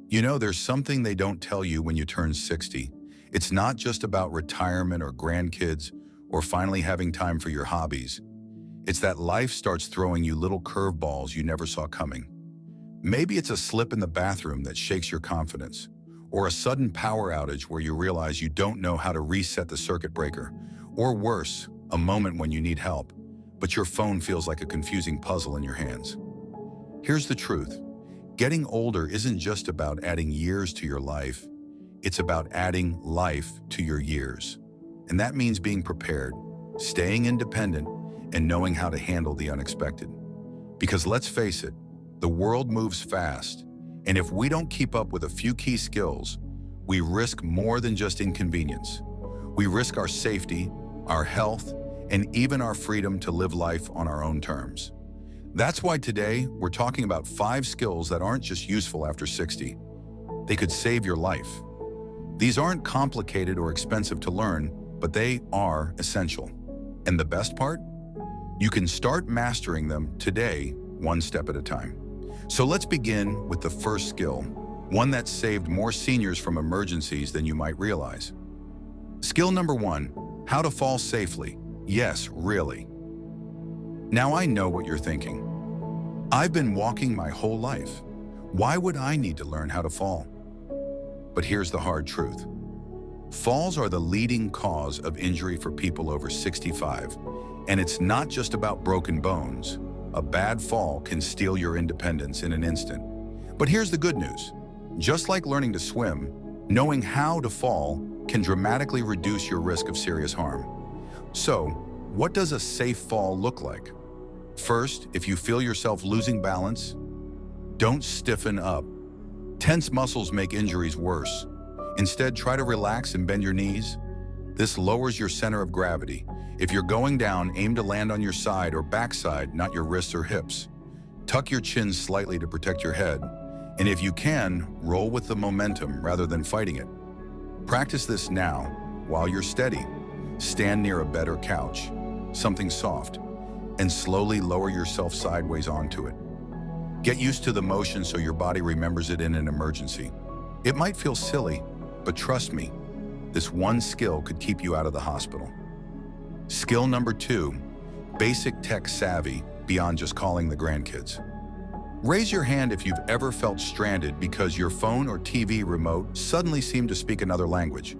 You know, there's something they don't tell you when you turn 60. It's not just about retirement or grandkids or finally having time for your hobbies. It's that life starts throwing you little curveballs you never saw coming. Maybe it's a slip in the bathroom that shakes your confidence, or a sudden power outage where you realize you don't know how to reset the circuit breaker, or worse, a moment when you need help, but your phone feels like a confusing puzzle in your hands. Here's the truth. Getting older isn't just about adding years to your life, it's about adding life to your years. And that means being prepared, staying independent, and knowing how to handle the unexpected. Because let's face it, the world moves fast, and if we don't keep up with a few key skills, we risk more than just inconvenience. We risk our safety, our health, and even our freedom to live life on our own terms. That's why today we're talking about 5 skills that aren't just useful after 60. They could save your life. These aren't complicated or expensive to learn, but they are essential. And the best part? You can start mastering them today, one step at a time. So let's begin with the first skill, one that saved more seniors from emergencies than you might realize. Skill number 1, how to fall safely. Yes, really. Now I know what you're thinking. I've been walking my whole life. Why would I need to learn how to fall? But here's the hard truth. Falls are the leading cause of injury for people over 65, and it's not just about broken bones. A bad fall can steal your independence in an instant. But here's the good news. Just like learning to swim, knowing how to fall can dramatically reduce your risk of serious harm. So, what does a safe fall look like? First, if you feel yourself losing balance, don't stiffen up. Tense muscles make injuries worse. Instead, try to relax and bend your knees. This lowers your center of gravity. If you're going down, aim to land on your side or backside, not your wrists or hips. Tuck your chin slightly to protect your head. And if you can, roll with the momentum rather than fighting it. Practice this now while you're steady. Stand near a bed or couch, something soft, and slowly lower yourself sideways onto it. Get used to the motion so your body remembers it in an emergency. It might feel silly, but trust me, this one skill could keep you out of the hospital. Skill number 2, basic tech savvy beyond just calling the grandkids. Raise your hand if you've ever felt stranded because your phone or TV remote suddenly seemed to speak another language.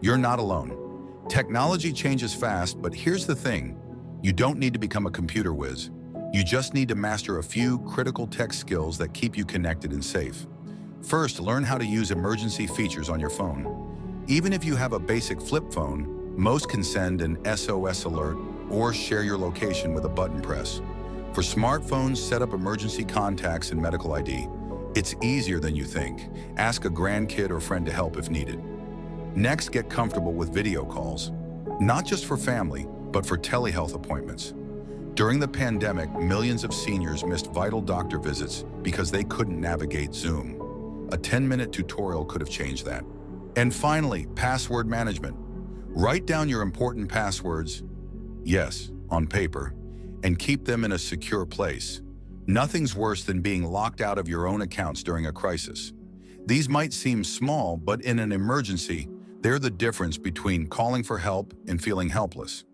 You're not alone. Technology changes fast, but here's the thing. You don't need to become a computer whiz. You just need to master a few critical tech skills that keep you connected and safe. First, learn how to use emergency features on your phone. Even if you have a basic flip phone, most can send an SOS alert or share your location with a button press. For smartphones, set up emergency contacts and medical ID. It's easier than you think. Ask a grandkid or friend to help if needed. Next, get comfortable with video calls. Not just for family, but for telehealth appointments. During the pandemic, millions of seniors missed vital doctor visits because they couldn't navigate Zoom. A 10-minute tutorial could have changed that. And finally, password management. Write down your important passwords, yes, on paper, and keep them in a secure place. Nothing's worse than being locked out of your own accounts during a crisis. These might seem small, but in an emergency, they're the difference between calling for help and feeling helpless.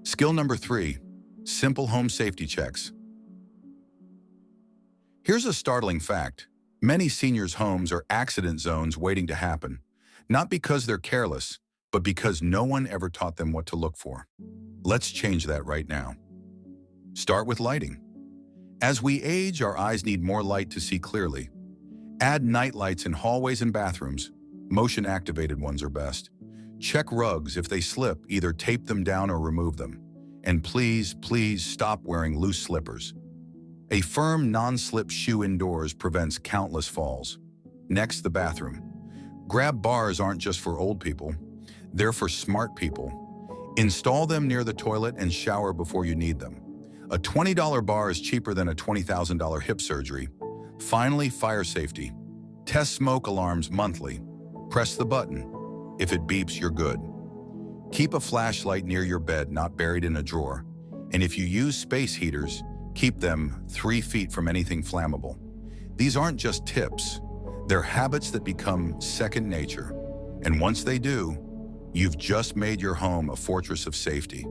Skill number 3, simple home safety checks. Here's a startling fact. Many seniors' homes are accident zones waiting to happen, not because they're careless, but because no one ever taught them what to look for. Let's change that right now. Start with lighting. As we age, our eyes need more light to see clearly. Add night lights in hallways and bathrooms. Motion-activated ones are best. Check rugs. If they slip, either tape them down or remove them. And please, please stop wearing loose slippers. A firm, non-slip shoe indoors prevents countless falls. Next, the bathroom. Grab bars aren't just for old people. They're for smart people. Install them near the toilet and shower before you need them. A $20 bar is cheaper than a $20,000 hip surgery. Finally, fire safety. Test smoke alarms monthly. Press the button. If it beeps, you're good. Keep a flashlight near your bed, not buried in a drawer. And if you use space heaters, Keep them 3 feet from anything flammable. These aren't just tips. They're habits that become second nature. And once they do, you've just made your home a fortress of safety.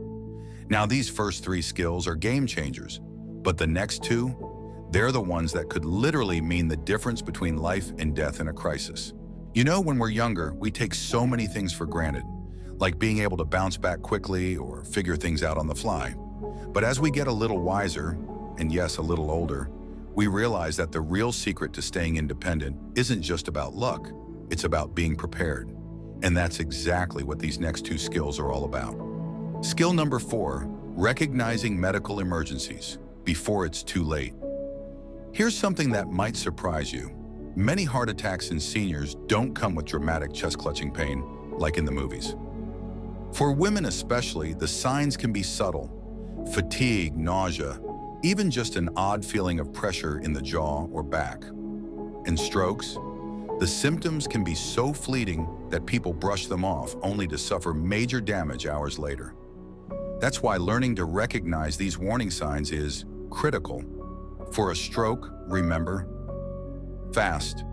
Now, these first 3 skills are game changers, but the next 2, they're the ones that could literally mean the difference between life and death in a crisis. You know, when we're younger, we take so many things for granted, like being able to bounce back quickly or figure things out on the fly. But as we get a little wiser, and yes, a little older, we realize that the real secret to staying independent isn't just about luck, it's about being prepared. And that's exactly what these next 2 skills are all about. Skill number 4, recognizing medical emergencies before it's too late. Here's something that might surprise you. Many heart attacks in seniors don't come with dramatic chest-clutching pain, like in the movies. For women especially, the signs can be subtle. Fatigue, nausea, even just an odd feeling of pressure in the jaw or back. In strokes, the symptoms can be so fleeting that people brush them off only to suffer major damage hours later. That's why learning to recognize these warning signs is critical. For a stroke, remember: fast,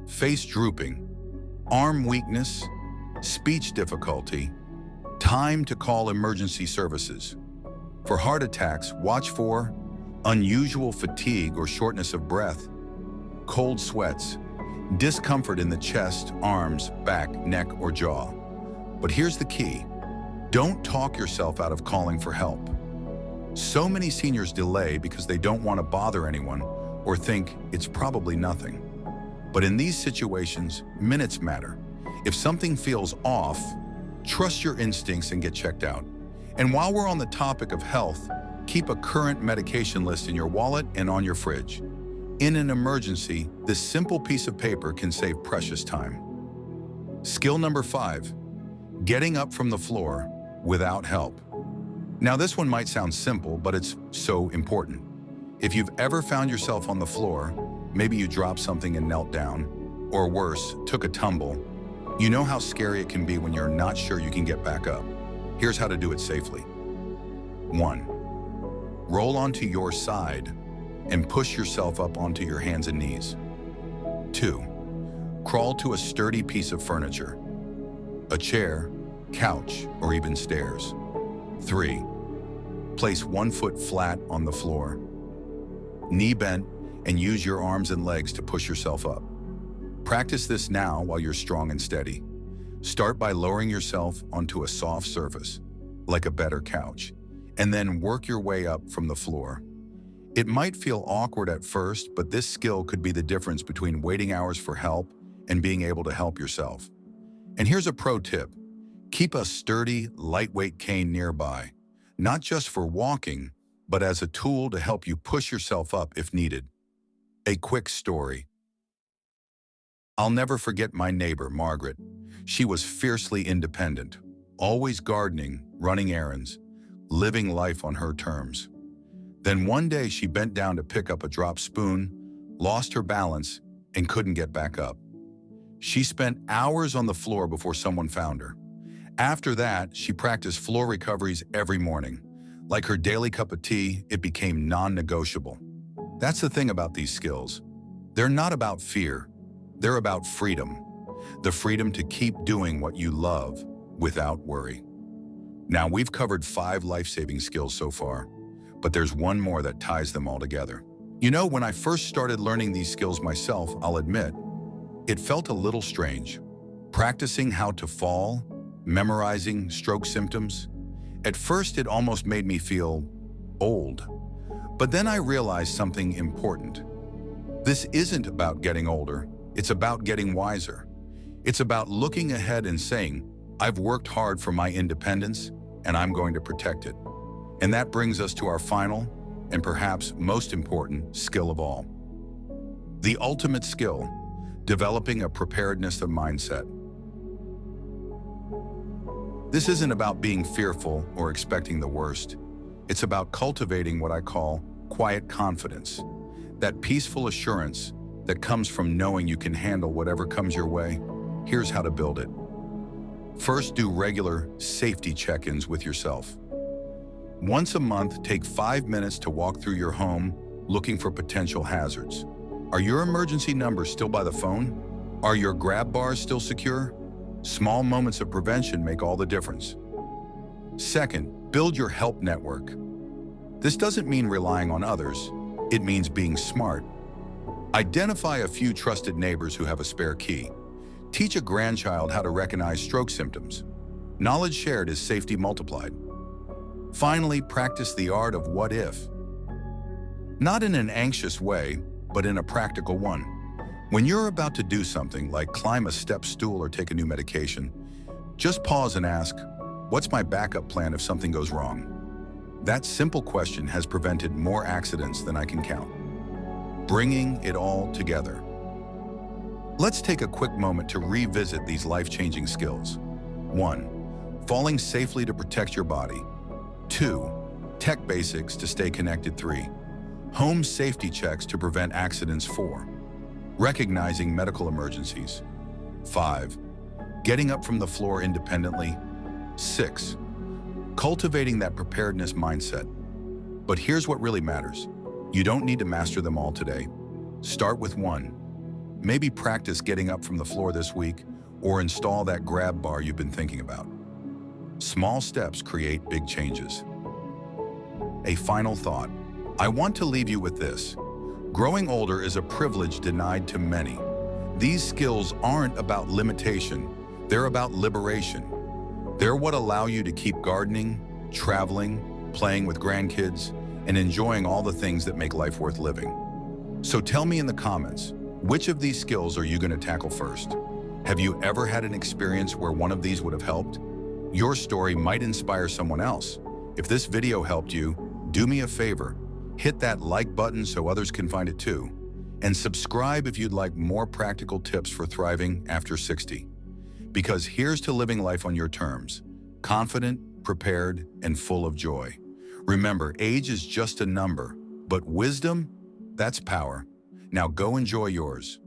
face drooping, arm weakness, speech difficulty, time to call emergency services. For heart attacks, watch for unusual fatigue or shortness of breath, cold sweats, discomfort in the chest, arms, back, neck, or jaw. But here's the key: don't talk yourself out of calling for help. So many seniors delay because they don't want to bother anyone or think it's probably nothing. But in these situations, minutes matter. If something feels off, trust your instincts and get checked out. And while we're on the topic of health, keep a current medication list in your wallet and on your fridge. In an emergency, this simple piece of paper can save precious time. Skill number 5, getting up from the floor without help. Now, this one might sound simple, but it's so important. If you've ever found yourself on the floor, maybe you dropped something and knelt down, or worse, took a tumble, you know how scary it can be when you're not sure you can get back up. Here's how to do it safely. 1. Roll onto your side and push yourself up onto your hands and knees. 2. Crawl to a sturdy piece of furniture, a chair, couch, or even stairs. 3. Place 1 foot flat on the floor, knee bent, and use your arms and legs to push yourself up. Practice this now while you're strong and steady. Start by lowering yourself onto a soft surface, like a better couch, and then work your way up from the floor. It might feel awkward at first, but this skill could be the difference between waiting hours for help and being able to help yourself. And here's a pro tip. Keep a sturdy, lightweight cane nearby, not just for walking, but as a tool to help you push yourself up if needed. A quick story. I'll never forget my neighbor, Margaret. She was fiercely independent, always gardening, running errands, living life on her terms. Then one day she bent down to pick up a dropped spoon, lost her balance, and couldn't get back up. She spent hours on the floor before someone found her. After that, she practiced floor recoveries every morning. Like her daily cup of tea, it became non-negotiable. That's the thing about these skills. They're not about fear. They're about freedom. The freedom to keep doing what you love without worry. Now, we've covered 5 life-saving skills so far, but there's one more that ties them all together. You know, when I first started learning these skills myself, I'll admit, it felt a little strange. Practicing how to fall, memorizing stroke symptoms. At first, it almost made me feel old. But then I realized something important. This isn't about getting older. It's about getting wiser. It's about looking ahead and saying, I've worked hard for my independence, and I'm going to protect it. And that brings us to our final, and perhaps most important, skill of all. The ultimate skill, developing a preparedness of mindset. This isn't about being fearful or expecting the worst. It's about cultivating what I call quiet confidence, that peaceful assurance that comes from knowing you can handle whatever comes your way. Here's how to build it. First, do regular safety check-ins with yourself. Once a month, take 5 minutes to walk through your home looking for potential hazards. Are your emergency numbers still by the phone? Are your grab bars still secure? Small moments of prevention make all the difference. Second, build your help network. This doesn't mean relying on others. It means being smart. Identify a few trusted neighbors who have a spare key. Teach a grandchild how to recognize stroke symptoms. Knowledge shared is safety multiplied. Finally, practice the art of what if. Not in an anxious way, but in a practical one. When you're about to do something like climb a step stool or take a new medication, just pause and ask, what's my backup plan if something goes wrong? That simple question has prevented more accidents than I can count. Bringing it all together. Let's take a quick moment to revisit these life-changing skills. 1. Falling safely to protect your body. 2. Tech basics to stay connected. 3. Home safety checks to prevent accidents. 4. Recognizing medical emergencies. 5. Getting up from the floor independently. 6. Cultivating that preparedness mindset. But here's what really matters. You don't need to master them all today. Start with 1. Maybe practice getting up from the floor this week or install that grab bar you've been thinking about. Small steps create big changes. A final thought. I want to leave you with this. Growing older is a privilege denied to many. These skills aren't about limitation, they're about liberation. They're what allow you to keep gardening, traveling, playing with grandkids, and enjoying all the things that make life worth living. So tell me in the comments, which of these skills are you going to tackle first? Have you ever had an experience where one of these would have helped? Your story might inspire someone else. If this video helped you, do me a favor. Hit that like button so others can find it too. And subscribe if you'd like more practical tips for thriving after 60. Because here's to living life on your terms. Confident, prepared, and full of joy. Remember, age is just a number, but wisdom, that's power. Now go enjoy yours.